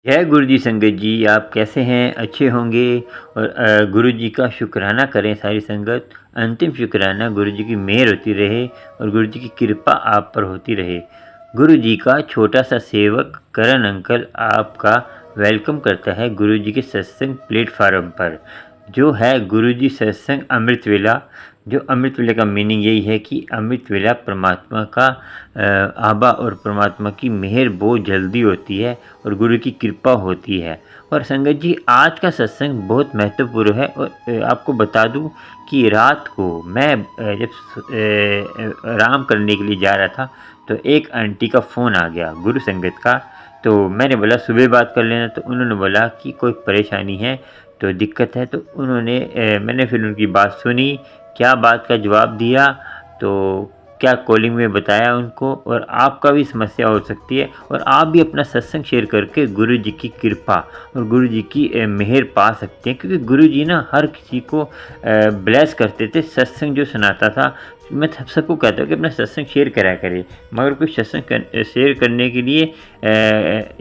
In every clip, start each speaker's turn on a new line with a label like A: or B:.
A: जय गुरु जी संगत जी, आप कैसे हैं? अच्छे होंगे। और गुरु जी का शुक्राना करें सारी संगत। अंतिम शुक्राना गुरु जी की मेहर होती रहे और गुरु जी की कृपा आप पर होती रहे। गुरु जी का छोटा सा सेवक करण अंकल आपका वेलकम करता है गुरु जी के सत्संग प्लेटफार्म पर, जो है गुरु जी सत्संग अमृत वेला। जो अमृत वेला का मीनिंग यही है कि अमृत वेला परमात्मा का आबा और परमात्मा की मेहर बहुत जल्दी होती है और गुरु की कृपा होती है। और संगत जी, आज का सत्संग बहुत महत्वपूर्ण है। और आपको बता दूं कि रात को मैं जब आराम करने के लिए जा रहा था तो एक आंटी का फ़ोन आ गया गुरु संगत का। तो मैंने बोला सुबह बात कर लेना, तो उन्होंने बोला कि कोई परेशानी है, तो दिक्कत है। तो मैंने फिर उनकी बात सुनी, क्या बात का जवाब दिया, तो क्या कॉलिंग में बताया उनको। और आपका भी समस्या हो सकती है और आप भी अपना सत्संग शेयर करके गुरु जी की कृपा और गुरु जी की मेहर पा सकते हैं, क्योंकि गुरु जी ना हर किसी को ब्लेस करते थे। सत्संग जो सुनाता था, मैं सबको कहता हूँ कि अपना सत्संग शेयर करा करें, मगर कुछ सत्संग शेयर करने के लिए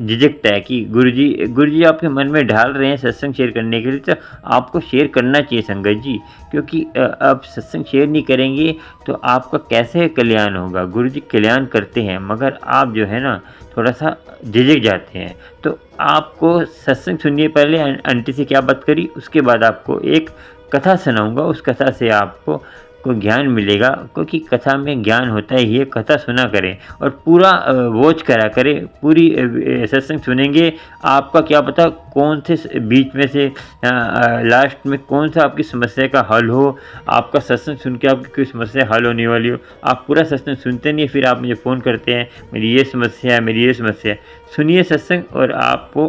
A: झिझकता है कि गुरु जी आपके मन में ढाल रहे हैं सत्संग शेयर करने के लिए, तो आपको शेयर करना चाहिए संगत जी। क्योंकि आप सत्संग शेयर नहीं करेंगे तो आपका कैसे कल्याण होगा। गुरु जी कल्याण करते हैं, मगर आप जो है ना थोड़ा सा झिझक जाते हैं। तो आपको सत्संग सुनिए, पहले आंटी से क्या बात करी, उसके बाद आपको एक कथा सुनाऊंगा। उस कथा से आपको को ज्ञान मिलेगा, क्योंकि कथा में ज्ञान होता ही है। कथा सुना करें और पूरा वॉच करा करें, पूरी सत्संग सुनेंगे। आपका क्या पता कौन से बीच में से लास्ट में कौन सा आपकी समस्या का हल हो। आपका सत्संग सुन के आपकी कोई समस्या हल होने वाली हो। आप पूरा सत्संग सुनते नहीं, फिर आप मुझे फ़ोन करते हैं मेरी ये समस्या है, मेरी ये समस्या है। सुनिए सत्संग और आपको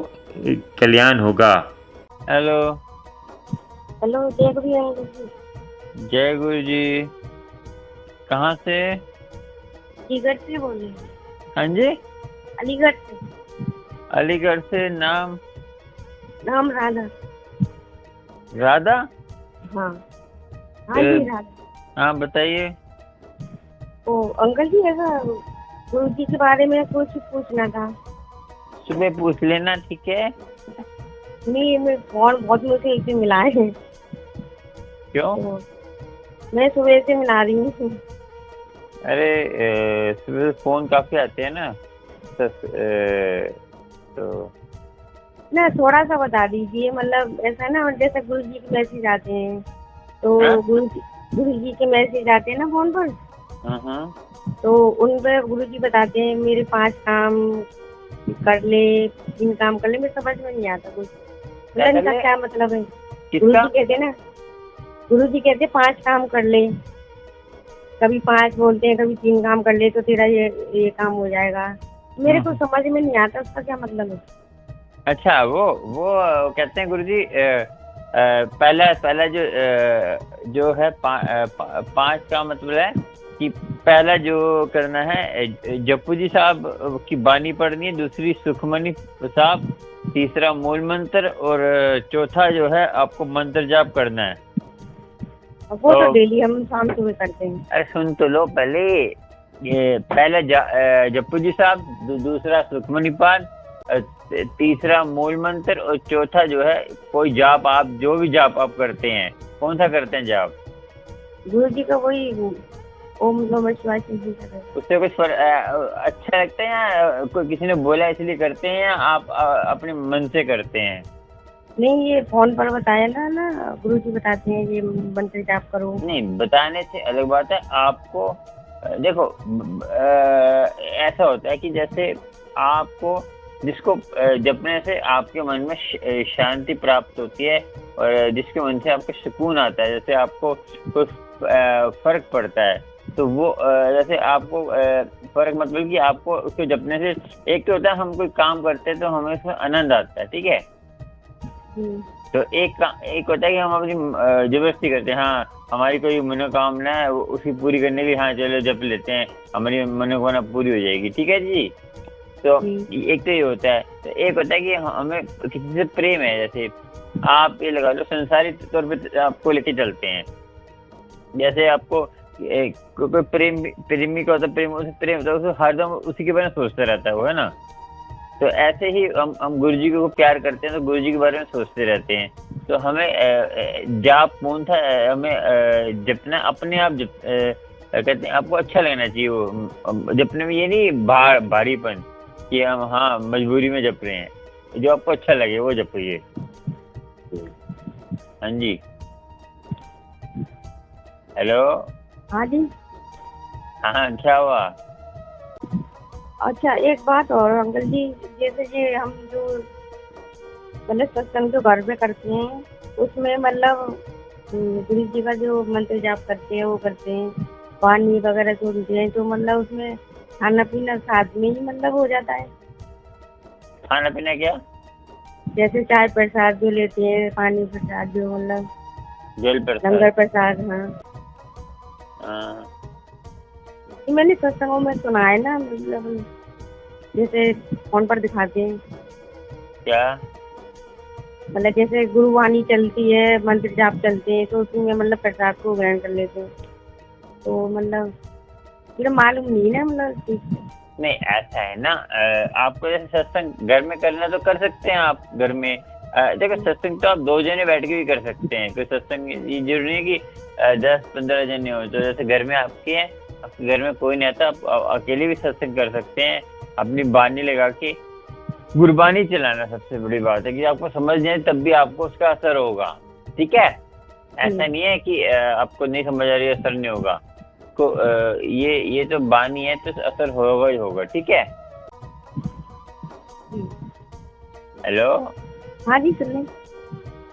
A: कल्याण होगा। हेलो।
B: हेलो, जय गुरु अंकल जी।
A: जय गुरु जी। कहाँ से?
B: अलीगढ़ से बोल रही हूँ।
A: हाँ जी,
B: अलीगढ़ से।
A: अलीगढ़ से। नाम?
B: नाम राधा।
A: राधा?
B: हाँ हाँ जी, राधा।
A: हाँ, बताइए।
B: ओ अंकल जी, ऐसा गुरु जी के बारे में कुछ पूछना था।
A: सुबह पूछ लेना, ठीक है?
B: नहीं, मैं फोन बहुत मुझे से मिला है।
A: क्यों?
B: तो मैं सुबह से मिला रही हूँ।
A: अरे सुबह फ़ोन काफ़ी आते हैं ना, तो
B: ना थोड़ा सा बता दीजिए, मतलब ऐसा ना जैसे गुरु जी के मैसेज आते हैं, तो
A: हाँ?
B: गुरु जी के मैसेज आते हैं ना फोन पर।
A: हाँ।
B: तो उन पर गुरु जी बताते हैं मेरे 5 काम कर ले, 3 काम कर ले। मेरे समझ में नहीं आता कुछ,
A: क्या कर
B: इनका
A: ले?
B: क्या मतलब है।
A: किसका?
B: गुरु जी कहते 5 काम कर ले। कभी 5 बोलते हैं, कभी 3 काम कर ले तो तेरा ये काम हो जाएगा। मेरे को समझ में नहीं आता उसका क्या मतलब है।
A: अच्छा, वो कहते हैं गुरुजी, पहला पहला जो है 5 का मतलब है कि पहला जो करना है, जप्पू जी साहब की बानी पढ़नी है, दूसरी सुखमनी साहब, तीसरा मूल मंत्र, और चौथा जो है आपको मंत्र जाप करना है।
B: वो तो डेली हम शाम सुबह करते हैं।
A: अरे सुन तो लो पहले। ये पहला जप्पू जी साहब, दूसरा सुखमनी पाठ, तीसरा मूल मंत्र, और चौथा जो है कोई जाप, आप जो भी जाप आप करते हैं, कौन सा करते हैं जाप?
B: गुरु जी का वही ओम नमः शिवाय जी का।
A: उससे कुछ अच्छा लगता है या कोई किसी ने बोला इसलिए करते हैं, या आप अपने मन से करते हैं?
B: नहीं, ये फोन पर बताया ना गुरु जी बताते हैं ये मंत्र जाप करो।
A: नहीं, बताने से अलग बात है। आपको देखो, ऐसा होता है कि जैसे आपको जिसको जपने से आपके मन में शांति प्राप्त होती है, और जिसके मन से आपको सुकून आता है, जैसे आपको कोई फर्क पड़ता है, तो वो जैसे आपको फर्क मतलब कि आपको उसको जपने से एक तो होता है हम कोई काम करते हैं तो हमें उसमें आनंद आता है, ठीक है। तो एक होता है कि हम अपनी जबरदस्ती करते हैं, हाँ हमारी कोई मनोकामना है उसकी पूरी करने के लिए, हाँ चलो जप लेते हैं, हमारी मनोकामना पूरी हो जाएगी, ठीक है जी। तो एक तो ये होता है। तो एक होता है कि हमें किसी से प्रेम है, जैसे आप ये लगा लो संसारी तौर पे आपको लेके चलते हैं। जैसे आपको कोई प्रेमी का होता है, प्रेम होता है, हरदम उसी के बारे में सोचता रहता है वो, है ना। तो ऐसे ही हम गुरु जी को प्यार करते हैं तो गुरु जी के बारे में सोचते रहते हैं। तो हमें जाप मूंथा हमें जपना अपने आप कहते हैं आपको अच्छा लगना चाहिए। वो जपने में ये नहीं भारीपन कि हम हाँ मजबूरी में जप रहे हैं, जो आपको अच्छा लगे वो जपिए। हाँ जी, हेलो।
B: हाँ जी।
A: हाँ, क्या हुआ?
B: अच्छा एक बात और अंकल जी, जैसे ये हम जो मतलब सत्संग जो घर पे करते हैं उसमें मतलब गुरु जी का जो मंत्र जाप करते हैं वो करते हैं, पानी वगैरह सुनते हैं, तो मतलब उसमें खाना पीना साथ में ही मतलब हो जाता है।
A: खाना पीना क्या?
B: जैसे चाय प्रसाद जो लेते हैं, पानी प्रसाद जो मतलब
A: जल
B: लंगर
A: प्रसाद।
B: प्रसाद। हाँ,
A: हाँ,
B: ये मैंने सत्संगों में सुना है ना, मतलब जैसे फोन पर दिखाते हैं,
A: क्या?
B: मतलब जैसे गुरुवाणी चलती है, मंत्र जाप चलते हैं, तो उसमें मतलब प्रसाद को ग्रहण कर लेते हैं, तो मतलब मुझे मालूम नहीं ना मतलब ठीक से।
A: नहीं ऐसा है ना, आपको जैसे सत्संग घर में करना तो कर सकते हैं आप घर में। देखो सत्संग तो आप 2 जने बैठ के भी कर सकते हैं, कोई सत्संग ये जरूरी नहीं कि 10-15 जने हो। तो जैसे घर में आपके हैं, आपके घर में कोई नहीं आता, आप अकेले भी सत्संग कर सकते हैं। अपनी बानी लगा के गुरबानी चलाना सबसे बड़ी बात है कि आपको समझ जाए तब भी आपको उसका असर होगा। ठीक है, ऐसा नहीं है कि आपको नहीं समझ आ रही असर नहीं होगा। को ये तो बानी है तो असर होगा ही होगा। ठीक है, हेलो।
B: हाँ जी, सुन लें।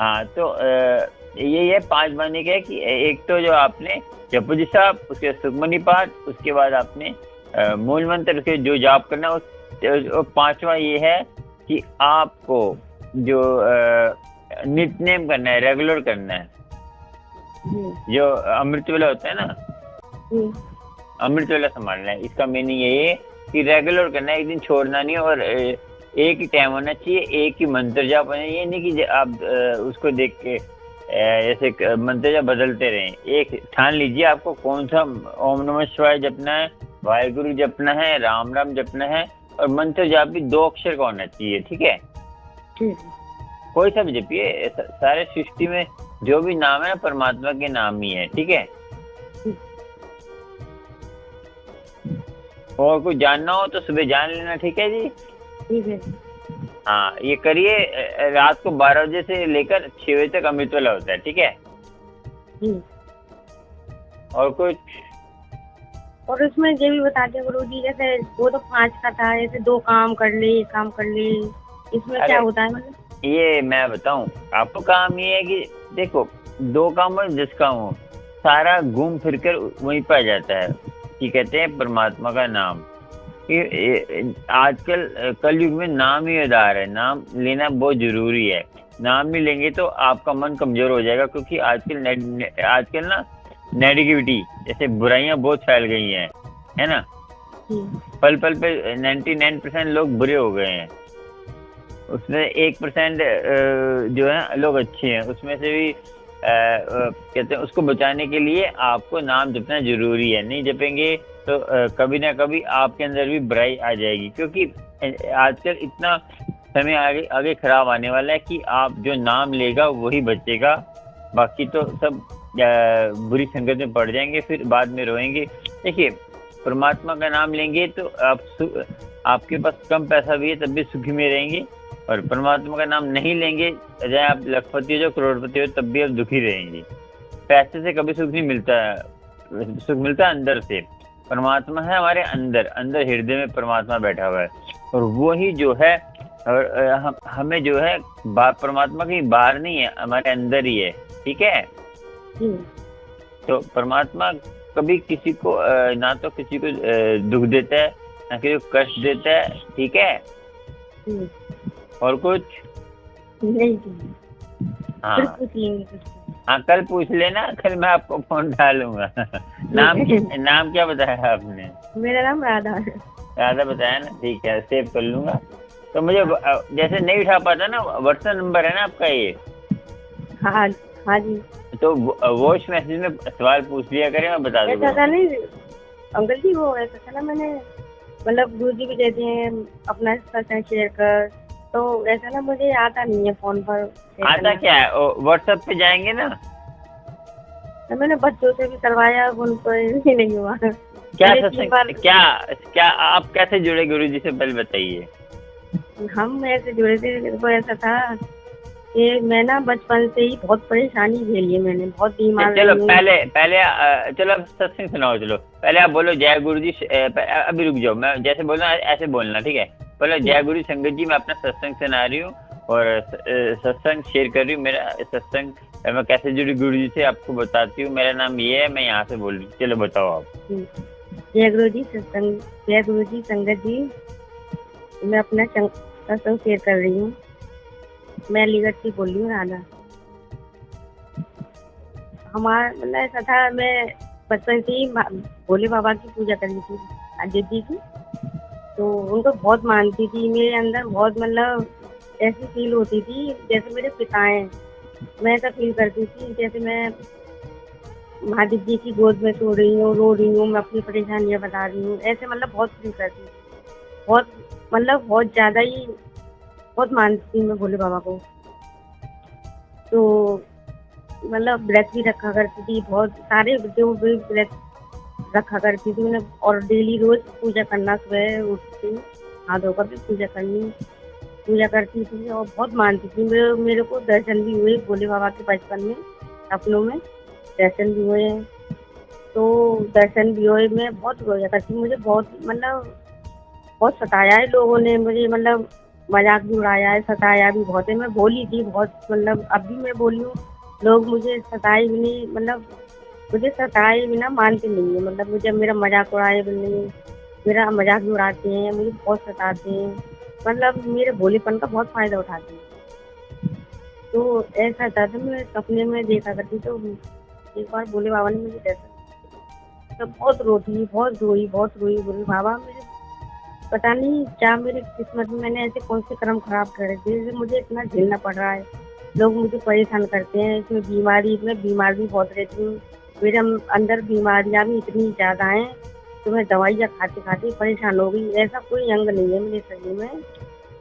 A: हाँ तो ये 5 बानी का है कि एक तो जो आपने जपुजी साहब, उसके सुखमनी पाठ, उसके बाद आपने मूल मंत्र के जो जाप करना, और 5वां ये है कि आपको जो नित्यनेम करना है, रेगुलर करना है। जो अमृत वेला होता है ना, अमृत वेला संभालना है। इसका मीनिंग यही है कि रेगुलर करना है, एक दिन छोड़ना नहीं, और एक ही टाइम होना चाहिए, एक ही मंत्र जाप होना। ये नहीं कि आप उसको देख के ऐसे मंत्र जाप बदलते रहें। एक ठान लीजिए आपको कौन सा ओम नमः शिवाय जपना है, वाहिगुरु जपना है, राम राम जपना है, और मंत्र जाप भी 2 अक्षर का होना चाहिए। ठीक है, कोई सा भी जपिए, सारे सृष्टि में जो भी नाम है परमात्मा के नाम ही है। ठीक है, और कुछ जानना हो तो सुबह जान लेना। ठीक है जी,
B: ठीक है।
A: हाँ ये करिए। रात को 12 बजे से लेकर 6 बजे तक अमृत वेला होता है। ठीक है, और कुछ?
B: और उसमें ये भी बताते हैं गुरु जी, जैसे वो तो 5 का था, जैसे 2 काम कर ले, एक काम कर ले, इसमें क्या होता है मतलब?
A: ये मैं बताऊं आपको, काम ये है कि देखो 2 काम हो 10 काम हो, सारा घूम फिर कर वहीं पर आ जाता है कि कहते हैं परमात्मा का नाम। आजकल कलयुग में नाम ही आधार है, नाम लेना बहुत जरूरी है। नाम नहीं लेंगे तो आपका मन कमजोर हो जाएगा, क्योंकि आजकल ना नेगेटिविटी, जैसे बुराइयां बहुत फैल गई हैं, है ना। पल पल पे 99% लोग बुरे हो गए हैं, उसमें 1% जो है लोग अच्छे हैं। उसमें से भी कहते हैं उसको बचाने के लिए आपको नाम जपना जरूरी है। नहीं जपेंगे तो कभी ना कभी आपके अंदर भी बुराई आ जाएगी, क्योंकि आजकल इतना समय आगे आगे खराब आने वाला है कि आप जो नाम लेगा वही बचेगा, बाकी तो सब बुरी संगत में पड़ जाएंगे, फिर बाद में रोएंगे। देखिए परमात्मा का नाम लेंगे तो आपके पास कम पैसा भी है तब भी सुखी में रहेंगे, और परमात्मा का नाम नहीं लेंगे, चाहे आप लखपति हो जो करोड़पति हो तब भी आप दुखी रहेंगे। पैसे से कभी सुख नहीं मिलता है, सुख मिलता है अंदर से। परमात्मा है हमारे अंदर, अंदर हृदय में परमात्मा बैठा हुआ है, और वो ही जो है, और हमें जो है परमात्मा कहीं बाहर नहीं है, हमारे अंदर ही है। ठीक है, तो परमात्मा कभी किसी को ना तो किसी को दुख देता है, ना किसी को कष्ट देता है। ठीक है, और कुछ
B: नहीं?
A: हाँ हाँ, कल पूछ लेना, कल मैं आपको फोन डालूंगा। नाम क्या बताया आपने?
B: मेरा नाम राधा है।
A: राधा बताया ना, ठीक है, सेव कर लूंगा। तो मुझे जैसे नहीं उठा पाता ना, व्हाट्सएप नंबर है ना आपका ये?
B: हाँ हाँ जी।
A: तो वॉइस मैसेज में सवाल पूछ लिया करें, मैं बता दूंगा।
B: ऐसा था नहीं अंकल जी, वो ऐसा था ना, मैंने मतलब गुरु जी भी कहते हैं अपना सत्संग शेयर कर, तो ऐसा ना मुझे आता नहीं है फोन पर शेयर
A: आता
B: करना।
A: क्या है, व्हाट्सएप पे जाएंगे ना।
B: तो मैंने बच्चों से भी करवाया, उनको ही नहीं हुआ।
A: क्या
B: मैंने 3 बार।
A: सत्संग, क्या क्या आप कैसे जुड़े गुरु जी से, पहले बताइए।
B: हम ऐसे जुड़े थे, मेरे को ऐसा था कि मैं ना बचपन से ही बहुत परेशानी झेली है मैंने, बहुत बीमार
A: चलो
B: रही हूँ।
A: पहले पहले चलो अब सत्संग सुनाओ। चलो पहले आप बोलो जय गुरु जी, अभी रुक जाओ, मैं जैसे बोल रहा हूँ ऐसे बोलना, ठीक है। बोलो जय गुरु संगत जी, मैं अपना सत्संग सुना रही हूँ और सत्संग शेयर कर रही हूँ। मेरा सत्संग मैं कैसे जुड़ी गुरु जी से आपको बताती हूँ। मेरा नाम ये है, मैं यहाँ से बोल रही हूँ। चलो बताओ आप।
B: जय गुरु जी सत्संग, जय गुरु जी संगत जी, मैं अपना सत्संग शेयर कर रही हूँ। मैं अलीगढ़ से बोल रही हूँ, राधा। हमारा मतलब ऐसा था, मैं बचपन से ही भोले बाबा की पूजा करती थी, अजय जी की। तो उनको बहुत मानती थी, मेरे अंदर बहुत मतलब ऐसी फील होती थी जैसे मेरे पिता हैं। मैं ऐसा फील करती थी जैसे मैं महादेव जी की गोद में सो रही हूँ, रो रही हूँ, मैं अपनी परेशानियाँ बता रही हूँ, ऐसे मतलब बहुत फील करती थी। बहुत मतलब बहुत ज़्यादा ही बहुत मानती थी मैं भोले बाबा को। तो मतलब व्रत भी रखा करती थी, बहुत सारे जो भी व्रत रखा करती थी मैंने। और डेली रोज पूजा करना, सुबह उठती हाथ धोकर भी पूजा करनी, पूजा करती थी और बहुत मानती थी। मेरे को दर्शन भी हुए भोले बाबा के बचपन में, सपनों में दर्शन भी हुए। तो दर्शन भी हुए, मैं बहुत रोया करती, मुझे बहुत मतलब बहुत सताया है लोगों ने मुझे, मतलब मजाक भी उड़ाया है, सताया भी बहुत है। मैं बोली थी बहुत, मतलब अब भी मैं बोली हूँ। लोग मुझे सताए भी नहीं, मतलब मुझे सताए बिना मानते नहीं है, मतलब मुझे मेरा मजाक उड़ाए भी नहीं, मेरा मजाक भी उड़ाते हैं, मुझे बहुत सताते हैं, मतलब मेरे भोलेपन का बहुत फायदा उठाते हैं। तो ऐसा था, तो मैं सपने में देखा करती, तो एक बार भोले बाबा ने मुझे दर्शन, तो बहुत रोती, बहुत रोई, बहुत रोई। बोले बाबा मेरे पता नहीं क्या मेरी किस्मत में मैंने ऐसे कौन से कर्म खराब करे थे जिससे मुझे इतना झेलना पड़ रहा है। लोग मुझे परेशान करते हैं, इसमें बीमारी, मैं बीमार भी बहुत रहती हूँ, मेरे अंदर बीमारियां भी इतनी ज़्यादा हैं, तो मैं दवाइयाँ खाते खाते परेशान हो गई। ऐसा कोई अंग नहीं है मेरे शरीर में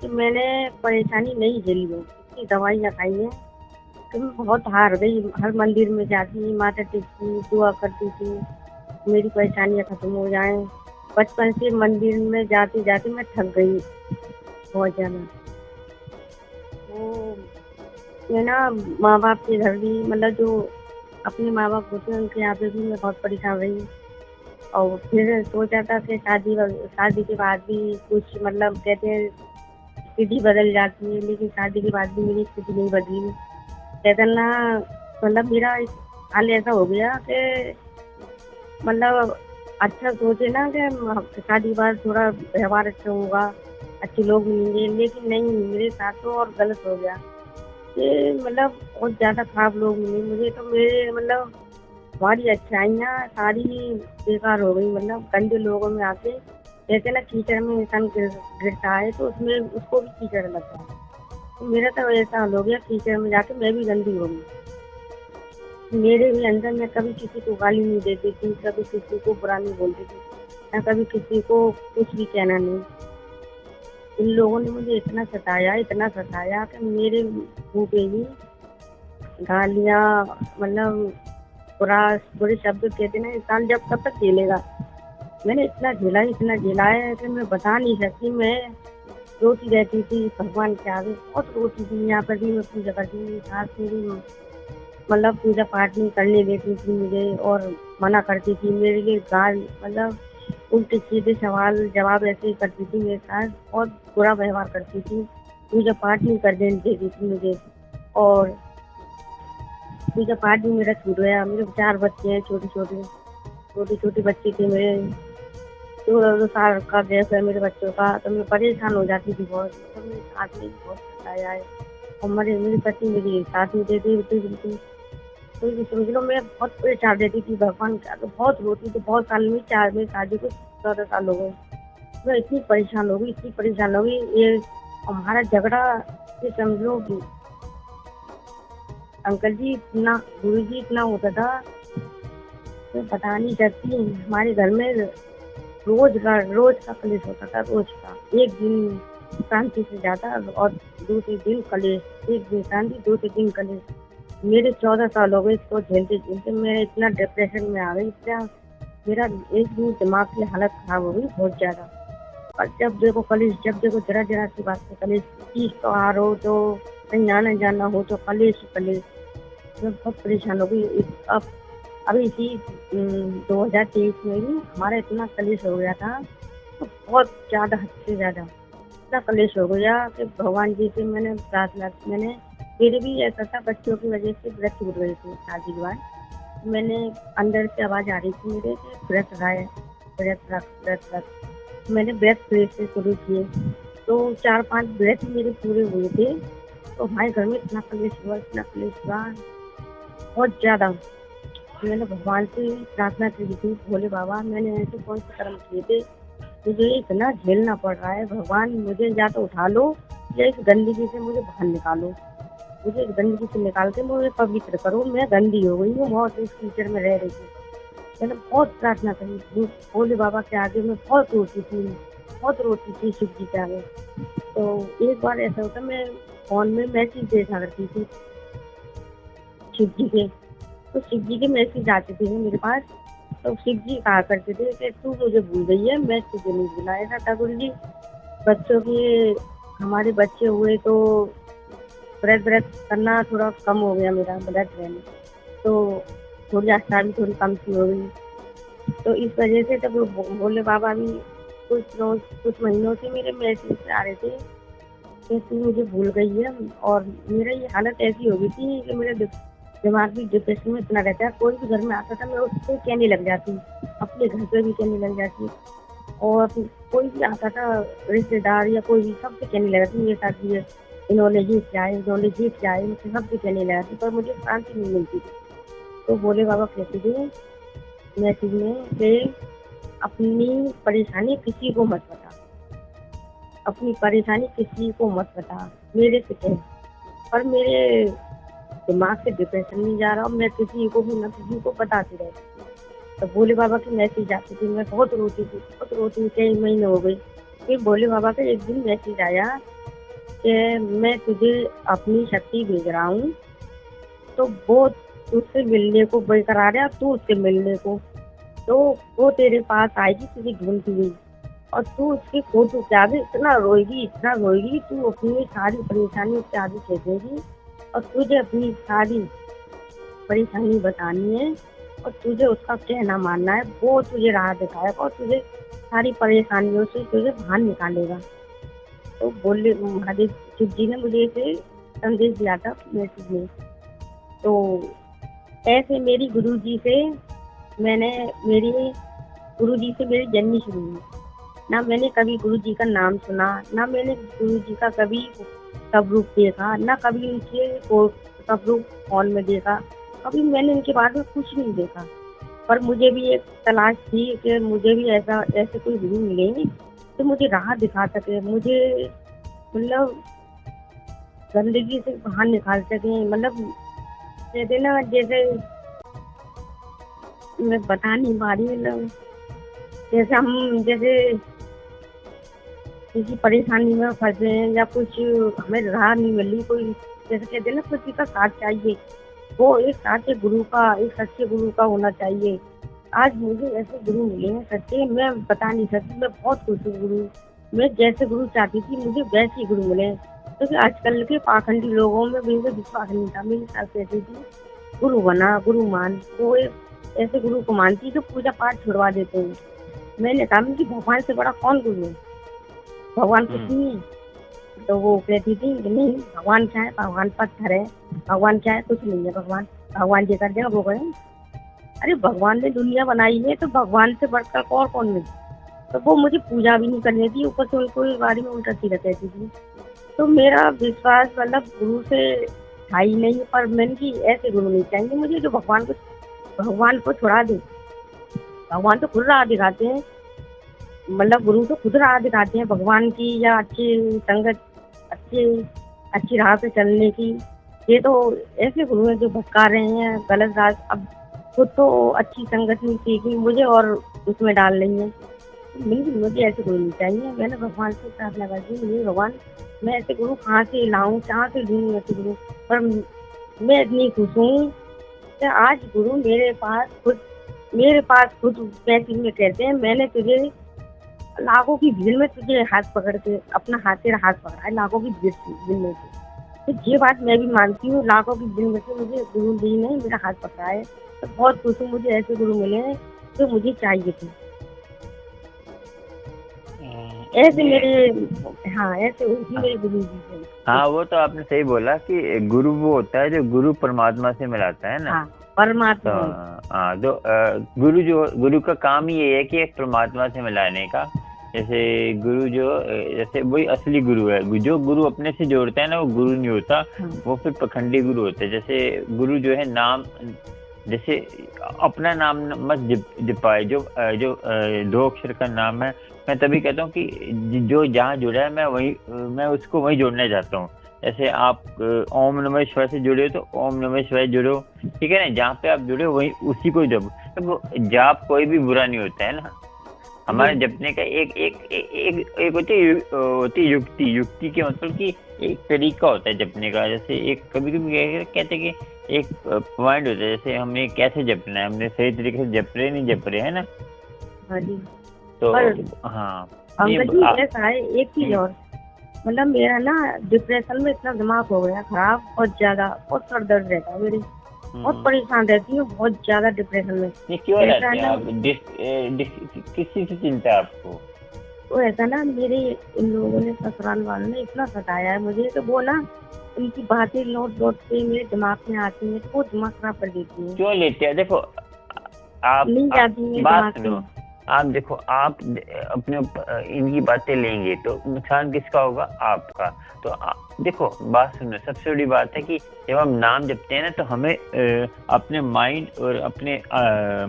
B: कि मैंने परेशानी नहीं झेली हो, इतनी दवाइयाँ खाई हैं। तो मैं बहुत हार गई, हर मंदिर में जाती, माथा टेकती, दुआ करती थी मेरी परेशानियाँ खत्म हो जाएं। बचपन से मंदिर में जाते जाते मैं थक गई बहुत ज़्यादा। वो मैं ना माँ बाप के घर भी, मतलब जो अपने माँ बाप होते हैं उनके यहाँ पे भी मैं बहुत परेशान रही। और फिर सोचा था कि शादी के बाद भी कुछ, मतलब कहते हैं स्थिति बदल जाती है, लेकिन शादी के बाद भी मेरी स्थिति नहीं बदली। कहते ना, मतलब मेरा हाल ऐसा हो गया कि मतलब अच्छा सोचे ना कि शादी के बाद थोड़ा व्यवहार अच्छा होगा, अच्छे लोग मिलेंगे, लेकिन नहीं, मेरे साथ तो और गलत हो गया। ये मतलब बहुत ज़्यादा खराब लोग मिले मुझे, तो मेरे मतलब हमारी अच्छाइयाँ सारी बेकार हो गई, मतलब गंदे लोगों में आके। कहते ना कीचड़ में इंसान गिरता है तो उसमें उसको भी कीचड़ लगता है। तो मेरा तो ऐसा हाल हो गया, कीचड़ में जाके मैं भी गंदी हो गई। मेरे भी अंदर, मैं कभी किसी को गाली नहीं देती थी, कभी किसी को बुरा नहीं बोलती थी, मैं कभी किसी को कुछ भी कहना नहीं। इन लोगों ने मुझे इतना सताया कि मेरे मुंह पे ही गालियाँ, मतलब बुरे शब्द कहते ना, इंसान जब कब तक झेलेगा। मैंने इतना झेला है कि मैं बता नहीं सकती। मैं रोती रहती थी भगवान के आगे, बहुत रोती थी। यहाँ पर भी मैं पूजा करती थी, सास मेरी मतलब पूजा पाठ नहीं करने देती थी मुझे, और मना करती थी मेरे लिए गाल, मतलब उल्टे सीधे सवाल जवाब ऐसे ही करती थी मेरे साथ, बहुत बुरा व्यवहार करती थी, पूजा पाठ नहीं करने देती थी मुझे। और पूजा पाठ भी मेरा छूट गया। मेरे 4 बच्चे हैं, छोटे छोटे बच्चे थे मेरे, 2 साल का गैप है मेरे बच्चों का। तो मैं परेशान हो जाती थी बहुत, तो मेरे साथ में बहुत सताया है। और मेरे पति मेरी साथ में देते थे बिल्कुल। तो ये समझ लो, मैं बहुत परेशान रहती थी भगवान के आगे, बहुत रोती थी। बहुत साल में, 4 में शादी को 14 साल हो गए। मैं इतनी परेशान हो गई, इतनी परेशान हो गई। ये हमारा झगड़ा, ये समझो कि अंकल जी इतना, गुरु जी इतना होता था, मैं बता नहीं सकती। हमारे घर में रोज का कलेश होता था, रोज का। एक दिन शांति से जाता और दूसरे दिन कलेश, एक दिन शांति, दूसरे दिन कलेश। मेरे 14 साल हो गए इसको झेलते-झेलते, मैं इतना डिप्रेशन में आ गई, इतना मेरा एक दिन दिमाग की हालत खराब हो गई बहुत ज़्यादा। और जब देखो कलेश, जब देखो ज़रा-ज़रा सी बात पे कलेश, तीज त्योहार हो तो कहीं आना-जाना हो तो कलेश ही कलेश। मैं बहुत परेशान हो गई। अब अभी इसी 2023 में भी हमारा इतना कलेश हो गया था, तो बहुत ज़्यादा, हद से ज़्यादा इतना कलेश हो गया कि भगवान जी से मैंने प्रार्थना की। मैंने फिर भी ऐसा था, बच्चों की वजह से व्रत छूट गए थे शादी के बाद। मैंने अंदर से आवाज़ आ रही थी मेरे कि व्रत रहे, व्रत रख। मैंने व्रत फिर से शुरू किए, तो 4-5 व्रत मेरे पूरे हुए थे। तो हमारे घर में इतना कलेश हुआ, इतना कलेश हुआ, बहुत ज़्यादा। मैंने भगवान से प्रार्थना की थी, भोले बाबा मैंने ऐसे कौन से कर्म किए थे, मुझे इतना झेलना पड़ रहा है, भगवान मुझे या तो उठा लो या इस गंदगी से मुझे बाहर निकालो। मुझे इस गंदगी से निकाल के मुझे पवित्र करो, मैं गंदी हो गई हूँ, बहुत इस कीचड़ में रह रही थी। मैंने बहुत प्रार्थना करी भोले बाबा के आगे, मैं बहुत रोती थी शिव जी के आगे। तो एक बार ऐसा होता, मैं फ़ोन में मैसेज देखा करती थी शिव जी के, तो शिव जी के मैसेज आते थे मेरे पास। तो शिव जी कहा करते थे कि तू मुझे भूल गई है, मैं तुझे नहीं भूला। ऐसा था गुरु जी, बच्चों के हमारे बच्चे हुए तो व्रत करना थोड़ा कम हो गया मेरा, व्रत रहना, तो थोड़ी आस्था भी थोड़ी कम सी हो गई। तो इस वजह से तब भोले बाबा भी कुछ महीनों से मेरे मैसेज आ रहे थे कि तू मुझे भूल गई है। और मेरा ये हालत ऐसी हो गई थी कि मेरे दिमाग भी डिप्रेशन में इतना रहता है, कोई भी घर में आता था मैं उससे कहने लग जाती, अपने घर पे भी कहने लग जाती, और कोई भी आता था रिश्तेदार या कोई भी, सबसे कहने लगा था मेरे साथ ये इन्होंने ये किया है, इन्होंने ये किया है, मुझसे सबसे कहने लगा थी, पर मुझे शांति नहीं मिलती थी। तो भोले बाबा कहते थे मैसेज में कि अपनी परेशानी किसी को मत बता, अपनी परेशानी किसी को मत बता, मेरे से कह। पर मेरे दिमाग से डिप्रेशन नहीं जा रहा, मैं किसी को भी ना किसी को बताती रहती। तो भोले बाबा के मैसेज आते थे, मैं बहुत रोती थी, कई महीने हो गए। फिर भोले बाबा का एक दिन मैसेज आया कि मैं तुझे अपनी शक्ति भेज रहा हूँ, तो वो तुझसे मिलने को बेकरार है, तू उससे मिलने को, तो वो तेरे पास आएगी तुझे ढूंढती हुई, और तू उसके फोटो के आगे इतना रोएगी, तू अपनी सारी परेशानी उसके आगे कह देगी, और तुझे अपनी सारी परेशानी बतानी है, और तुझे उसका कहना मानना है। वो तुझे राह दिखाएगा और तुझे सारी परेशानियों से तुझे बाहर निकालेगा। तो बोले महादेव शिव जी ने मुझे इसे संदेश दिया था मैसेज में। तो ऐसे मेरी गुरुजी से मेरी जर्नी शुरू हुई। ना मैंने कभी गुरुजी का नाम सुना, ना मैंने गुरुजी का कभी स्वरूप देखा, ना कभी उनके स्वरूप फोन में देखा, कभी मैंने उनके बारे में कुछ नहीं देखा। पर मुझे भी एक तलाश थी कि मुझे भी ऐसे कोई गुरु मिले तो मुझे राह दिखा सके, मुझे मतलब गंदगी से बाहर निकाल सके। मतलब कहते ना, जैसे मैं बता नहीं पा रही, मतलब जैसे किसी परेशानी में फंसे हैं या कुछ हमें राह नहीं मिल रही, कोई जैसे कहते हैं ना किसी का साथ चाहिए, वो एक सच्चे गुरु का होना चाहिए। आज मुझे ऐसे गुरु मिले हैं सच्चे, मैं बता नहीं सकती, मैं बहुत खुश हूँ गुरु। मैं जैसे गुरु चाहती थी मुझे वैसे ही गुरु मिले, क्योंकि आजकल के पाखंडी लोगों में बिल्कुल विश्वास नहीं था। मेरी सास कहती थी गुरु बना, गुरु मान, वो ऐसे गुरु को मानती जो पूजा पाठ छुड़वा देते हैं। मैंने कहा कि भगवान से बड़ा कौन गुरु है, भगवान कुछ नहीं है। तो वो कहती थी कि नहीं, भगवान क्या है, भगवान पत्थर है, भगवान क्या है, कुछ नहीं है, भगवान जी कर देगा वो करें। अरे भगवान ने दुनिया बनाई है तो भगवान से बढ़कर और कौन नहीं। तो वो मुझे पूजा भी नहीं करनी थी, ऊपर से उनको इस बारे में उल्टा सीधा कहती थी। तो मेरा विश्वास मतलब गुरु से था ही नहीं। पर मैंने कि ऐसे गुरु नहीं चाहिए मुझे जो भगवान को छुड़ा दे। भगवान तो खुद राह दिखाते हैं, मतलब गुरु तो खुद राह दिखाते हैं भगवान की, या अच्छी संगत, अच्छी राह पे चलने की। ये तो ऐसे गुरु हैं जो भटका रहे हैं गलत राह। अब खुद तो अच्छी संगत नहीं सीखी, मुझे और उसमें डाल रही है। मुझे ऐसे गुरु नहीं चाहिए। मैंने भगवान से प्रार्थना करती हूँ, मुझे भगवान मैं ऐसे गुरु कहाँ से लाऊं, कहाँ से ढूंढूं ऐसे गुरु। पर मैं इतनी खुश हूँ कि आज गुरु मेरे पास खुद पैसे में कहते हैं, मैंने तुझे लाखों की भीड़ में तुझे हाथ पकड़ के अपना हाथ तेरा हाथ पकड़ा है, लाखों की भीड़ में से। तो ये बात मैं भी मानती हूँ, लाखों की भीड़ में से मुझे गुरु जी ने मेरा हाथ पकड़ा है। तो बहुत खुश हूँ, मुझे ऐसे गुरु मिले हैं जो मुझे चाहिए थे। ऐसे
A: ये
B: मेरे हाँ, ऐसे उसी मेरे गुरु जी थे।
A: हाँ, वो तो आपने सही बोला कि गुरु वो होता है जो गुरु परमात्मा से मिलाता है ना।
B: हाँ,
A: तो
B: परमात्मा है।
A: हाँ, तो गुरु का काम ही ये है कि एक परमात्मा से मिलाने का। जैसे गुरु जैसे वही असली गुरु है। जो गुरु अपने से जोड़ता है ना, वो गुरु नहीं होता,
B: हाँ,
A: वो फिर पखंडी गुरु होता है। जैसे गुरु जो है नाम, जैसे अपना नाम मत जपाए, दो अक्षर का नाम है। मैं तभी कहता हूँ कि जो जहाँ जुड़ा है मैं उसको वहीं जोड़ना चाहता हूँ। जैसे आप ओम नमः शिवाय से जुड़े हो तो ओम नमः शिवाय जुड़ो, ठीक है ना। जहाँ पे आप जुड़े हो वहीं उसी को जपो। तो जाप कोई भी बुरा नहीं होता है ना। हमारे जपने का एक होती है युक्ति के मतलब कि एक तरीका होता है जपने का। जैसे एक कभी कभी कहते हैं कि एक पॉइंट होता है, जैसे हमें कैसे जपना है, हमने सही तरीके से जप रहे नहीं जप रहे, है ना।
B: हाँ जी।
A: तो
B: पर
A: हाँ,
B: अंकल जी ऐसा है, एक चीज और, मतलब मेरा ना डिप्रेशन में इतना दिमाग हो गया खराब, बहुत ज्यादा, बहुत सर दर्द रहता है मेरी, बहुत परेशान रहती हूँ, बहुत ज्यादा डिप्रेशन में।
A: ये क्यों
B: ऐसा
A: रहते
B: है
A: हैं
B: ना,
A: आप? किस चीज से चिंता है आपको?
B: वो ऐसा ना, मेरे इन लोगों ने, ससुराल वालों ने इतना सताया है मुझे कि वो ना उनकी बातें लौट लौट के मेरे दिमाग में आती हैं, तो वो दिमाग खराब कर देती है।
A: क्यों लेते हैं? देखो, आप
B: नहीं जाती मेरे
A: बात
B: दिमाग
A: सुनो।
B: में।
A: आप देखो, आप अपने इनकी बातें लेंगे तो नुकसान किसका होगा? आपका। तो देखो, बात सुनो, सबसे बड़ी बात है कि जब हम नाम जपते हैं ना, तो हमें अपने माइंड और अपने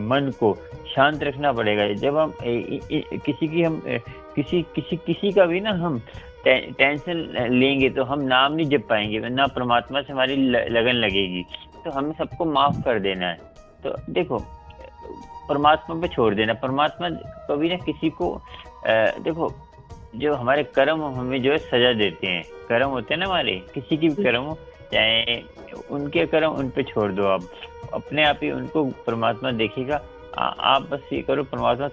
A: मन को शांत रखना पड़ेगा। जब हम किसी का भी ना हम टेंशन लेंगे तो हम नाम नहीं जप पाएंगे, ना परमात्मा से हमारी लगन लगेगी। तो हमें सबको माफ कर देना है। तो देखो, परमात्मा पे छोड़ देना। परमात्मा कभी ना किसी को देखो, जो हमारे कर्म हमें जो है सजा देते हैं, कर्म होते हैं ना हमारे, किसी की भी कर्म हो, चाहे उनके कर्म उन पे छोड़ दो। आप अपने आप ही उनको परमात्मा देखेगा। आप बस ये करो, परमात्मा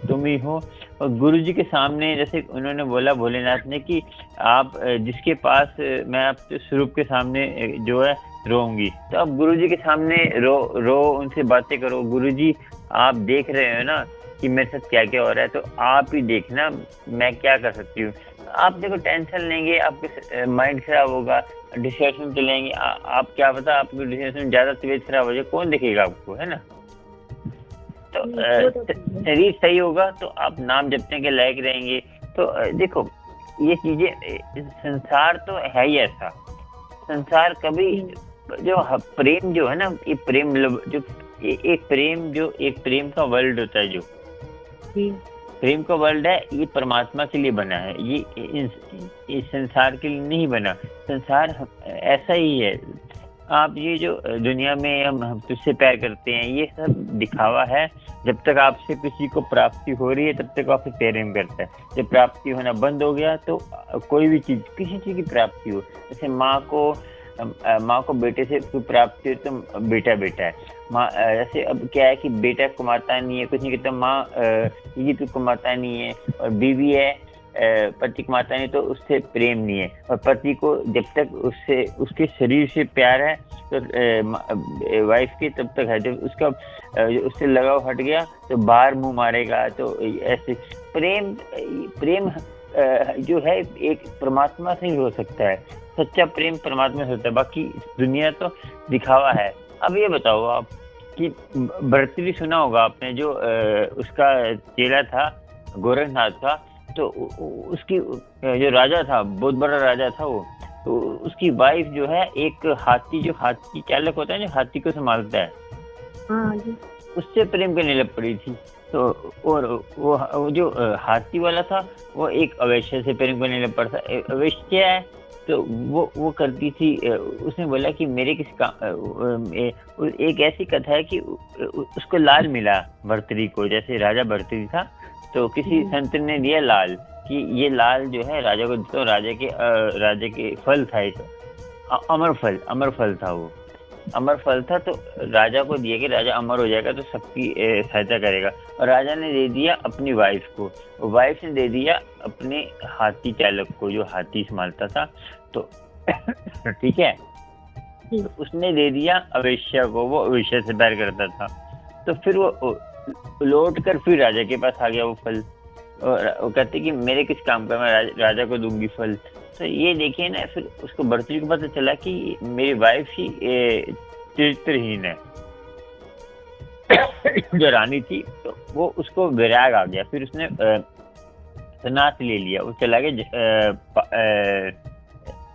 A: तुम ही हो। और गुरु जी के सामने, जैसे उन्होंने बोला भोलेनाथ ने कि आप जिसके पास मैं आपके स्वरूप के सामने जो है रोऊंगी, तो आप गुरु जी के सामने रो उनसे बातें करो। गुरु जी, आप देख रहे हो ना कि मेरे साथ क्या क्या हो रहा है, तो आप ही देखना मैं क्या कर सकती हूँ। आप देखो, टेंशन लेंगे, आपके माइंड खराब होगा, डिस्कशन चलेंगे। आप क्या पता आपकी डिस्कशन ज्यादा तबीयत खराब हो जाए, कौन देखेगा आपको, है ना। तो शरीर सही होगा तो आप नाम जपने के लायक रहेंगे। तो देखो, ये चीजें, संसार तो है ही ऐसा। संसार कभी जो प्रेम जो है ना, ये प्रेम जो एक प्रेम का वर्ल्ड होता है, जो प्रेम का वर्ल्ड है, ये परमात्मा के लिए बना है। ये इस संसार के लिए नहीं बना। संसार ऐसा ही है। आप ये जो दुनिया में हम तुझसे प्यार करते हैं, ये सब दिखावा है। जब तक आपसे किसी को प्राप्ति हो रही है, तब तक आपसे प्रेम करता है। जब प्राप्ति होना बंद हो गया, तो कोई भी चीज, किसी चीज की प्राप्ति हो, जैसे माँ को बेटे से कोई प्राप्ति हो तो बेटा है। माँ जैसे अब क्या है कि बेटा कमाता नहीं है, कुछ नहीं कहता, माँ ये तो कमाता नहीं है, और बीवी है पति कमाता नहीं, तो उससे प्रेम नहीं है। और पति को जब तक उसके शरीर से प्यार है, तो वाइफ के तब तक है। जब उससे लगाव हट गया तो बाहर मुंह मारेगा। तो ऐसे प्रेम जो है एक परमात्मा से ही हो सकता है। सच्चा प्रेम परमात्मा से होता है, बाकी दुनिया तो दिखावा है। अब ये बताओ आप कि भर्तृहरि सुना होगा आपने, जो उसका चेला था गोरखनाथ का। तो उसकी जो राजा था, बहुत बड़ा राजा था वो, तो उसकी वाइफ जो है, एक जो हाथी चालक होता है, जो हाथी को संभालता है,
B: हाँ जी,
A: उससे प्रेम करने लग पड़ी थी। तो और वो जो हाथी वाला था, वो एक अवैश्य से प्रेम करने लग पड़ा था। अवैश्य है तो वो करती थी। उसने बोला कि मेरे किसी का एक ऐसी कथा है कि उसको लाल मिला भर्तरी को, जैसे राजा भर्तरी था तो किसी संत ने दिया लाल, कि ये लाल जो है राजा को, तो राजा के फल था एक अमर फल था वो, अमर फल था। तो राजा को दिया कि राजा अमर हो जाएगा तो सबकी सहायता करेगा। और राजा ने दे दिया अपनी वाइफ को, वाइफ ने दे दिया अपने हाथी चालक को जो हाथी संभालता था। तो ठीक है, तो उसने दे दिया अवेश्या को, वो अवेश्या से प्यार करता था। तो फिर वो लौट कर फिर राजा के पास आ गया वो फल, और वो कहते कि मेरे किस काम का, मैं राजा को दूंगी फल। तो ये देखिए ना, फिर उसको भर्तृहरि को पता चला कि मेरी वाइफ ही चरित्रहीन है जो रानी थी। तो वो उसको वैराग आ गया, फिर उसने सन्यास ले लिया, वो चला गया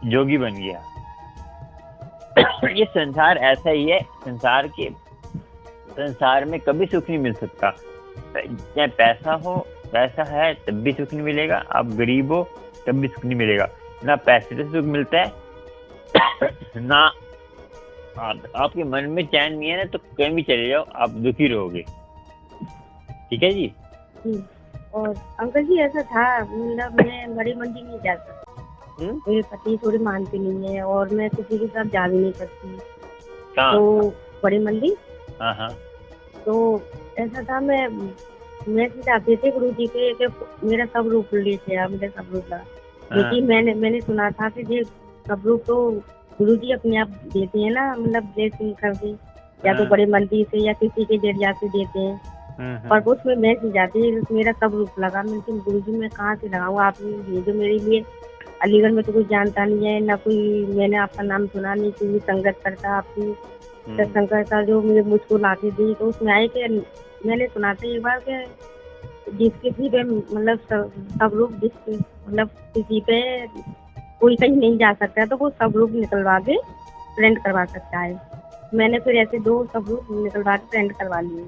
A: जोगी बन गया। ये संसार ऐसा ही है, संसार में कभी सुख नहीं मिल सकता। चाहे पैसा हो, पैसा है तब भी सुख नहीं मिलेगा, आप गरीब हो तब भी सुख नहीं मिलेगा। ना पैसे से सुख मिलता है ना आपके मन में चैन नहीं है ना, तो कहीं भी चले जाओ आप दुखी रहोगे। ठीक है जी।
B: और अंकल जी ऐसा था, मतलब मैं बड़ी मंडी नहीं जा सकती, मेरे पति थोड़ी मानते नहीं है, और मैं किसी के साथ जा भी नहीं सकती। तो बड़ी मंडी,
A: हाँ,
B: तो ऐसा था, मैं चाहती थी गुरु जी के मेरा सब रूप लेके आ, मेरा सब रूप ला। लेकिन मैंने सुना था कि ये सब रूप तो गुरु जी अपने आप देते हैं ना, मतलब ब्लेसिंग कर दी, या तो बड़ी मंडी से या किसी के जरिया से देते हैं। पर उसमें मैं नहीं जाती, मेरा सब रूप लगा। लेकिन गुरु जी मैं कहाँ से लगाऊँ, आप ये जो मेरे लिए, अलीगढ़ में तो कोई जानता नहीं है ना कोई, मैंने आपका नाम सुना नहीं, कोई संगत करता आपकी सत्संग करता जो मुझको लाके दी। तो उसमें आए कि मैंने सुना था एक बार के जिसके भी पे मतलब सब लोग जिसके मतलब किसी पे कोई कहीं नहीं जा सकता है तो वो सब लोग निकलवा के प्रिंट करवा सकता है। मैंने फिर ऐसे 2 सब लोग निकलवा के प्रिंट करवा लिए,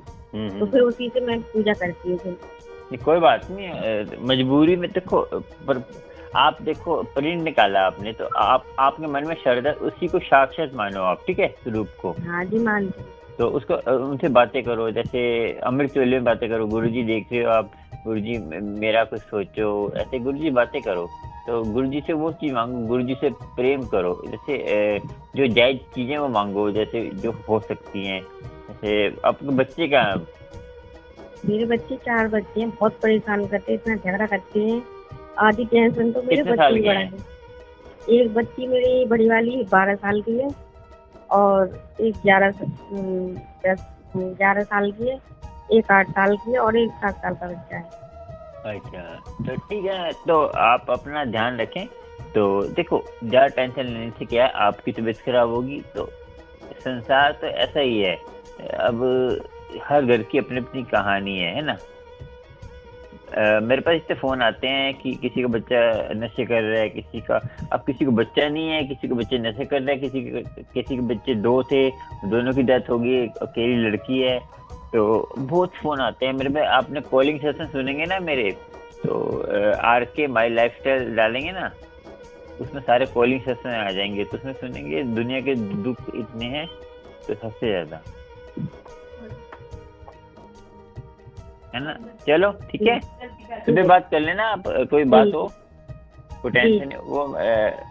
B: तो फिर उसी से मैं पूजा करती हूँ।
A: कोई बात नहीं, मजबूरी में देखो, पर आप देखो प्रिंट निकाला आपने, तो आपके मन में श्रद्धा, उसी को साक्षात मानो आप, ठीक है, स्वरूप को।
B: हाँ जी, मानती।
A: तो उसको उनसे बातें करो, जैसे अमृत वेले में बातें करो, गुरुजी देख रहे हो आप, गुरुजी मेरा कुछ सोचो, ऐसे गुरुजी बातें करो। तो गुरुजी से वो चीज़ मांगो, गुरुजी से प्रेम करो, जैसे जो जायज़ चीज़ें वो मांगो, जैसे जो हो सकती हैं। जैसे आपके बच्चे का,
B: मेरे बच्चे 4 बच्चे हैं, बहुत परेशान करते हैं, इतना झगड़ा करते हैं, आधी टेंशन तो मेरे बच्चे ही बड़ा है। एक बच्ची मेरी बड़ी वाली 12 साल की है, और एक 11 साल की है, एक 8 साल की है, और एक 7 साल का बच्चा है।
A: अच्छा, तो ठीक है, तो आप अपना ध्यान रखें। तो देखो, ज़्यादा टेंशन लेने से क्या है, आपकी तबीयत खराब होगी। तो संसार तो ऐसा ही है, अब हर घर की अपनी अपनी कहानी है ना। मेरे पास इतने फ़ोन आते हैं कि किसी का बच्चा नशे कर रहा है, किसी का, अब किसी को बच्चा नहीं है, किसी को बच्चे नशे कर रहे हैं, किसी के बच्चे 2 थे, दोनों की डेथ हो गई, अकेली लड़की है। तो बहुत फ़ोन आते हैं मेरे पे। आपने कॉलिंग सेशन सुनेंगे ना मेरे, तो RK माई लाइफस्टाइल डालेंगे ना, उसमें सारे कॉलिंग सेशन आ जाएंगे, तो उसमें सुनेंगे दुनिया के दुख इतने हैं, तो सबसे ज़्यादा, है ना। चलो ठीक है, सुबह बात कर लेना आप, कोई बात हो, कोई टेंशन नहीं। वो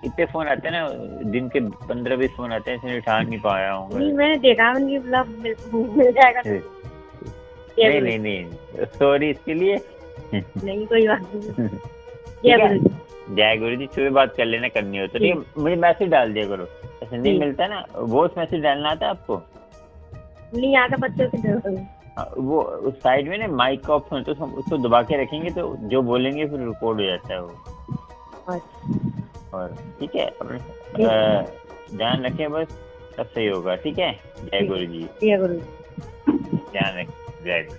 A: इतने फोन आते हैं ना, दिन के 15-20 फोन आते हैं, इसलिए उठा नहीं पाया हूँ।
B: नहीं, मैंने देखा नहीं, मिल जाएगा।
A: नहीं, सॉरी इसके लिए।
B: नहीं, कोई बात नहीं।
A: जय गुरु जी, सुबह बात कर लेना, करनी हो तो ठीक है, मुझे मैसेज डाल दिया करो, ऐसे नहीं मिलता ना, वॉइस मैसेज डालना आता है आपको?
B: नहीं आता, बच्चों से
A: वो उस साइड में ना माइक का ऑप्शन होता है, उसको दबा के रखेंगे तो जो बोलेंगे फिर रिकॉर्ड हो जाता है वो। और ठीक है, ध्यान रखें बस, सब सही होगा। ठीक है, जय गुरु जी।
B: जय गुरु।
A: ध्यान रखें, जय गुरु।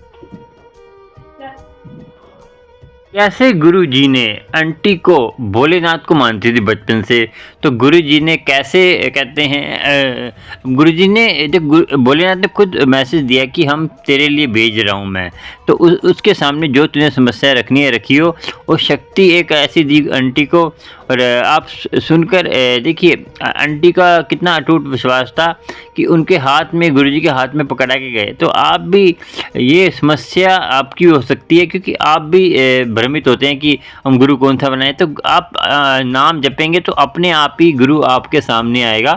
A: कैसे गुरुजी ने आंटी को भोलेनाथ को मानती थी बचपन से, तो गुरुजी ने कैसे कहते हैं गुरुजी ने जब भोलेनाथ ने खुद मैसेज दिया कि हम तेरे लिए भेज रहा हूँ मैं, तो उसके सामने जो तूने समस्या रखनी है रखियो, वो शक्ति एक ऐसी दी आंटी को। और आप सुनकर देखिए आंटी का कितना अटूट विश्वास था कि उनके हाथ में, गुरुजी के हाथ में पकड़ा के गए। तो आप भी, ये समस्या आपकी हो सकती है क्योंकि आप भी भ्रमित होते हैं कि हम गुरु कौन सा बनाएं, तो आप नाम जपेंगे तो अपने आप ही गुरु आपके सामने आएगा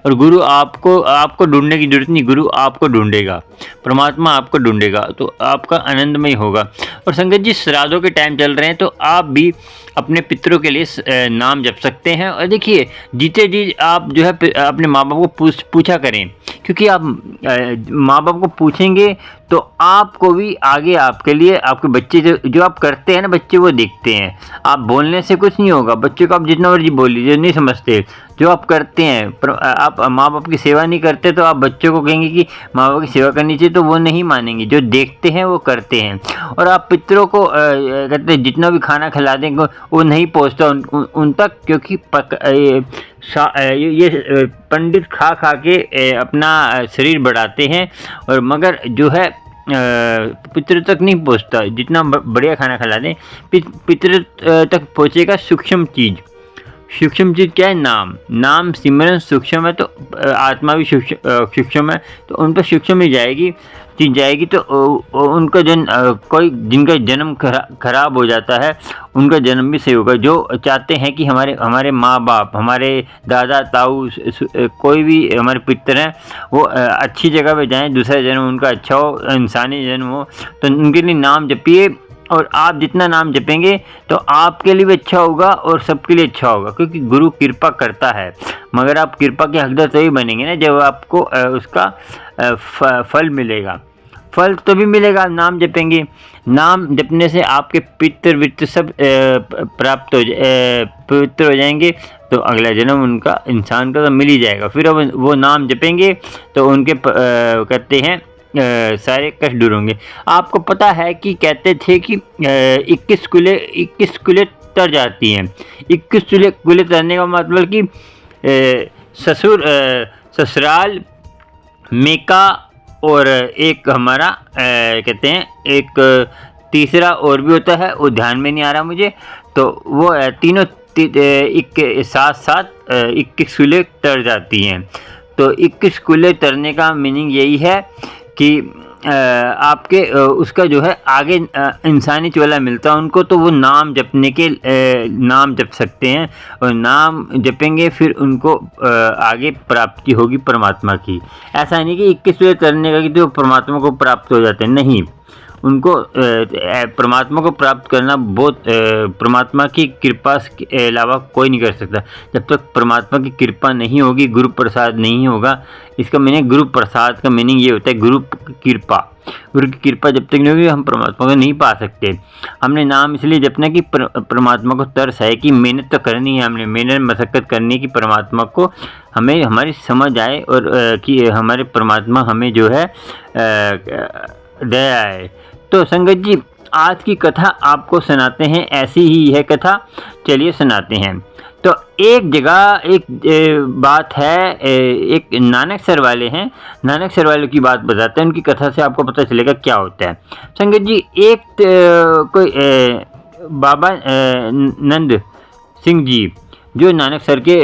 A: और गुरु आपको ढूंढने की जरूरत नहीं, गुरु आपको ढूंढेगा, परमात्मा आपको ढूंढेगा, तो आपका आनंदमय होगा। और संगत जी, श्राद्धों के टाइम चल रहे हैं तो आप भी अपने पितरों के लिए नाम जप सकते हैं। और देखिए जीते जी आप जो है अपने माँ बाप को पूछा करें, क्योंकि आप माँ बाप को पूछेंगे तो आपको भी आगे आपके लिए आपके बच्चे जो आप करते हैं ना, बच्चे वो देखते हैं। आप बोलने से कुछ नहीं होगा, बच्चे को आप जितना मर्जी बोल लीजिए नहीं समझते, जो आप करते हैं। आप माँ बाप की सेवा नहीं करते तो आप बच्चों को कहेंगे कि माँ बाप की सेवा करनी चाहिए, तो वो नहीं मानेंगे। जो देखते हैं वो करते हैं। और आप पितरों को कहते हैं जितना भी खाना खिला देंगे वो नहीं पहुँचता उन तक, क्योंकि ये पंडित खा खा के अपना शरीर बढ़ाते हैं, और मगर जो है पितृ तक नहीं पहुंचता। जितना बढ़िया खाना खिला दें, पितृ तक पहुंचेगा सूक्ष्म चीज़। सूक्ष्म चीज़ क्या है? नाम सिमरन सूक्ष्म है, तो आत्मा भी सूक्ष्म है, तो उन पर सूक्ष्म ही जाएगी चीज जाएगी। तो उनका कोई जिनका जन्म खराब हो जाता है, उनका जन्म भी सही होगा। जो चाहते हैं कि हमारे माँ बाप, हमारे दादा ताऊ, कोई भी हमारे पितर हैं, वो अच्छी जगह पे जाएं, दूसरा जन्म उनका अच्छा हो, इंसानी जन्म हो, तो उनके लिए नाम जपिए। और आप जितना नाम जपेंगे तो आपके लिए भी अच्छा होगा और सबके लिए अच्छा होगा, क्योंकि गुरु कृपा करता है। मगर आप कृपा के हकदार तभी बनेंगे ना जब आपको उसका फल मिलेगा। फल तभी मिलेगा नाम जपेंगे। नाम जपने से आपके पितृ वित्त सब प्राप्त पवित्र हो जाएंगे, तो अगला जन्म उनका इंसान का तो मिल ही जाएगा। फिर अब वो नाम जपेंगे तो उनके कहते हैं सारे कष्ट दूर होंगे। आपको पता है कि कहते थे कि 21 कुलें तर जाती हैं। 21 कुलें तरने का मतलब कि ससुराल, मेका, और एक हमारा कहते हैं एक तीसरा और भी होता है, वो ध्यान में नहीं आ रहा मुझे। तो वो तीनों साथ साथ 21 कुलें तर जाती हैं। तो 21 कुलें तरने का मीनिंग यही है कि आपके उसका जो है आगे इंसानी चोला मिलता है उनको, तो वो नाम जपने के नाम जप सकते हैं, और नाम जपेंगे फिर उनको आगे प्राप्ति होगी परमात्मा की। ऐसा नहीं कि 21 तरने का कि तो परमात्मा को प्राप्त हो जाते हैं, नहीं। उनको परमात्मा को प्राप्त करना बहुत परमात्मा की कृपा के अलावा कोई नहीं कर सकता। जब तक परमात्मा की कृपा नहीं होगी, गुरु प्रसाद नहीं होगा। इसका मीनिंग, गुरु प्रसाद का मीनिंग ये होता है गुरु कृपा। गुरु की कृपा जब तक नहीं होगी हम परमात्मा को नहीं पा सकते। हमने नाम इसलिए जपना कि परमात्मा को तरस है कि मेहनत तो करनी है, हमने मेहनत मशक्क़त करनी है कि परमात्मा को हमें हमारी समझ आए, और कि हमारे परमात्मा हमें जो है दया आए। तो संगत जी, आज की कथा आपको सुनाते हैं, ऐसी ही है कथा, चलिए सुनाते हैं। तो एक जगह एक बात है, एक नानक सर वाले हैं, नानक सर वाले की बात बताते हैं, उनकी कथा से आपको पता चलेगा क्या होता है। संगत जी, एक कोई बाबा नंद सिंह जी, जो नानक सर के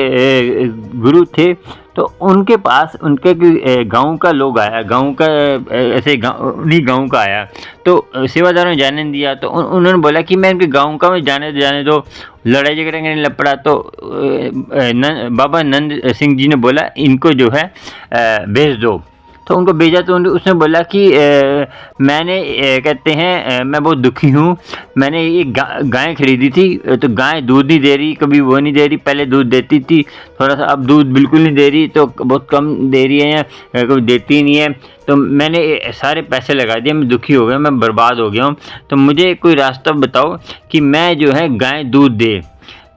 A: गुरु थे, तो उनके पास उनके गांव का लोग आया, गांव का ऐसे उन्हीं गांव का आया। तो सेवादारों ने जाने दिया, तो उन्होंने बोला कि मैं इनके गांव का, मैं जाने दो, लड़ाई झगड़े नहीं लपड़ा। तो बाबा नंद सिंह जी ने बोला इनको जो है भेज दो। तो उनको भेजा, तो उसने बोला कि मैंने कहते हैं मैं बहुत दुखी हूँ, मैंने एक गाय खरीदी थी, तो गाय दूध नहीं दे रही, कभी वो नहीं दे रही, पहले दूध देती थी थोड़ा सा, अब दूध बिल्कुल नहीं दे रही, तो बहुत कम दे रही है, या कभी देती नहीं है। तो मैंने सारे पैसे लगा दिए, मैं दुखी हो गया, मैं बर्बाद हो गया हूँ, तो मुझे कोई रास्ता बताओ कि मैं जो है गाय दूध दे।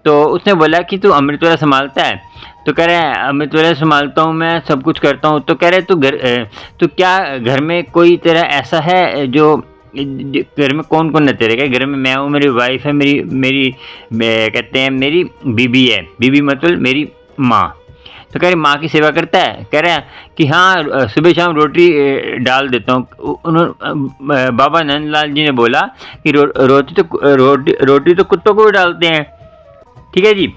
A: तो उसने बोला कि तू अमृतवाला संभालता है? तो कह रहे हैं अमृतवाला संभालता हूँ, मैं सब कुछ करता हूँ। तो कह रहे तू क्या घर में कोई तेरा ऐसा है जो घर में कौन-कौन रहते रहेगा? घर में मैं हूँ, मेरी वाइफ़ है, मेरी मेरी कहते हैं मेरी बीबी है, बीबी मतलब मेरी माँ। तो कह रहे माँ की सेवा करता है? कह रहा है कि हाँ सुबह शाम रोटी डाल देता हूँ। बाबा नंदलाल जी ने बोला कि रोटी तो कुत्तों को भी डालते हैं, ठीक है जी?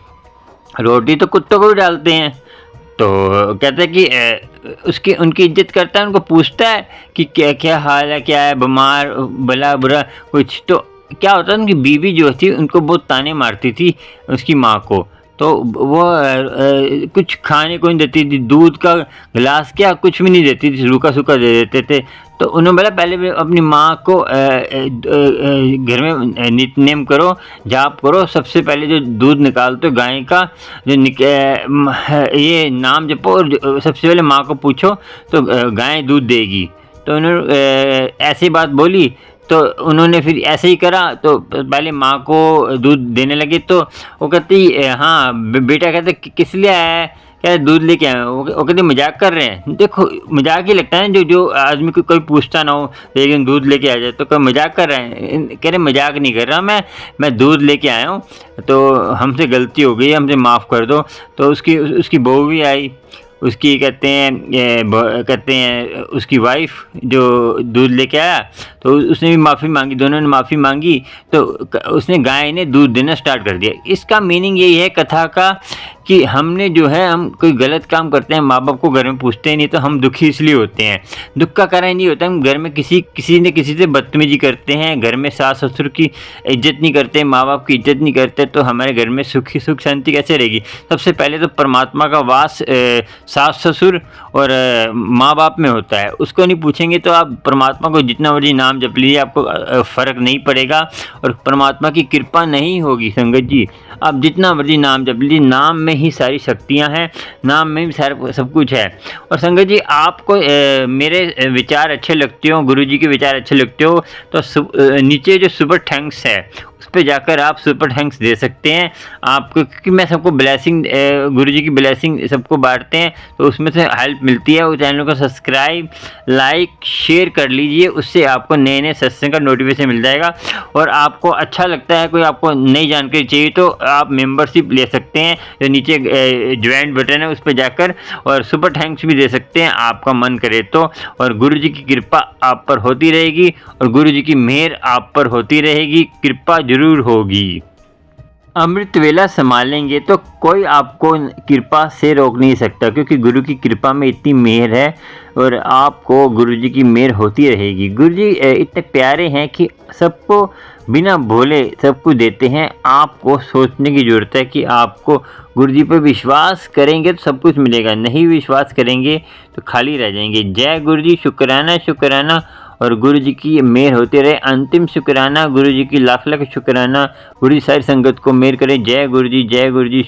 A: रोटी तो कुत्तों को भी डालते हैं। तो कहते हैं कि उसकी उनकी इज़्ज़त करता है, उनको पूछता है कि क्या हाल है, क्या है, बीमार, भला-बुरा कुछ। तो क्या होता है उनकी बीवी जो थी उनको बहुत ताने मारती थी उसकी माँ को। तो वो कुछ खाने को नहीं देती थी, दूध का गिलास क्या कुछ भी नहीं देती थी, रूखा-सूखा दे देते थे। तो उन्होंने बोला पहले भी अपनी माँ को घर में नित्य-नेम करो, जाप करो, सबसे पहले जो दूध निकालते हो गाय का जो ये नाम जपो और सबसे पहले माँ को पूछो तो गाय दूध देगी। तो उन्होंने ऐसी बात बोली तो उन्होंने फिर ऐसे ही करा तो पहले माँ को दूध देने लगे तो वो कहती हाँ बेटा कहते किस लिए आया है? क्या दूध लेके आए हो? वो कहते मजाक कर रहे हैं। देखो मजाक ही लगता है ना, जो जो आदमी को कोई पूछता ना हो लेकिन दूध लेके आ जाए तो कोई मजाक कर रहे हैं। कह रहे मजाक नहीं कर रहा मैं दूध लेके आया हूँ, तो हमसे गलती हो गई, हमसे माफ़ कर दो। तो उसकी उसकी बहू भी आई, उसकी कहते हैं उसकी वाइफ़ जो दूध लेके आया तो उसने भी माफ़ी मांगी, दोनों ने माफ़ी मांगी। तो उसने गाय ने दूध देना स्टार्ट कर दिया। इसका मीनिंग यही है कथा का कि हमने जो है हम कोई गलत काम करते हैं, माँ बाप को घर में पूछते ही नहीं तो हम दुखी इसलिए होते हैं। दुख का कारण ये होता है हम घर में किसी न किसी से बदतमीजी करते हैं, घर में सास ससुर की इज्जत नहीं करते, माँ बाप की इज्जत नहीं करते, तो हमारे घर में सुख शांति कैसे रहेगी? सबसे पहले तो परमात्मा का वास सास ससुर और माँ बाप में होता है, उसको नहीं पूछेंगे तो आप परमात्मा को जितना मर्जी नाम जप लीजिए आपको फ़र्क नहीं पड़ेगा और परमात्मा की कृपा नहीं होगी। संगत जी आप जितना मर्जी नाम जप लीजिए, नाम में ही सारी शक्तियाँ हैं, नाम में ही सारा सब कुछ है। और संगत जी आपको मेरे विचार अच्छे लगते हो, गुरु जी के विचार अच्छे लगते हो तो नीचे जो सुपर थैंक्स है उस पे जाकर आप सुपर थैंक्स दे सकते हैं आपको, क्योंकि मैं सबको ब्लेसिंग गुरु जी की ब्लेसिंग सबको बांटते हैं तो उसमें से हेल्प मिलती है। उस चैनल को सब्सक्राइब लाइक शेयर कर लीजिए, उससे आपको नए नए सत्संग का नोटिफिकेशन मिल जाएगा। और आपको अच्छा लगता है, कोई आपको नई जानकारी चाहिए तो आप मेंबरशिप ले सकते हैं, जो नीचे ज्वाइन बटन है उस पर जाकर, और सुपर थैंक्स भी दे सकते हैं आपका मन करे तो। और गुरु जी की कृपा आप पर होती रहेगी और गुरु जी की मेहर आप पर होती रहेगी, कृपा जरूर होगी। अमृत वेला संभालेंगे तो कोई आपको कृपा से रोक नहीं सकता, क्योंकि गुरु की कृपा में इतनी मेहर है और आपको गुरु जी की मेहर होती रहेगी। गुरु जी इतने प्यारे हैं कि सबको बिना भोले सब कुछ देते हैं। आपको सोचने की ज़रूरत है कि आपको गुरु जी पर विश्वास करेंगे तो सब कुछ मिलेगा, नहीं विश्वास करेंगे तो खाली रह जाएंगे। जय गुरु जी, शुक्राना शुक्राना, और गुरु जी की मेहर होते रहे। अंतिम शुक्राना गुरु जी की, लाख लाख शुक्राना। गुरु जी सारी संगत को मेहर करें। जय गुरु जी, जय गुरु जी।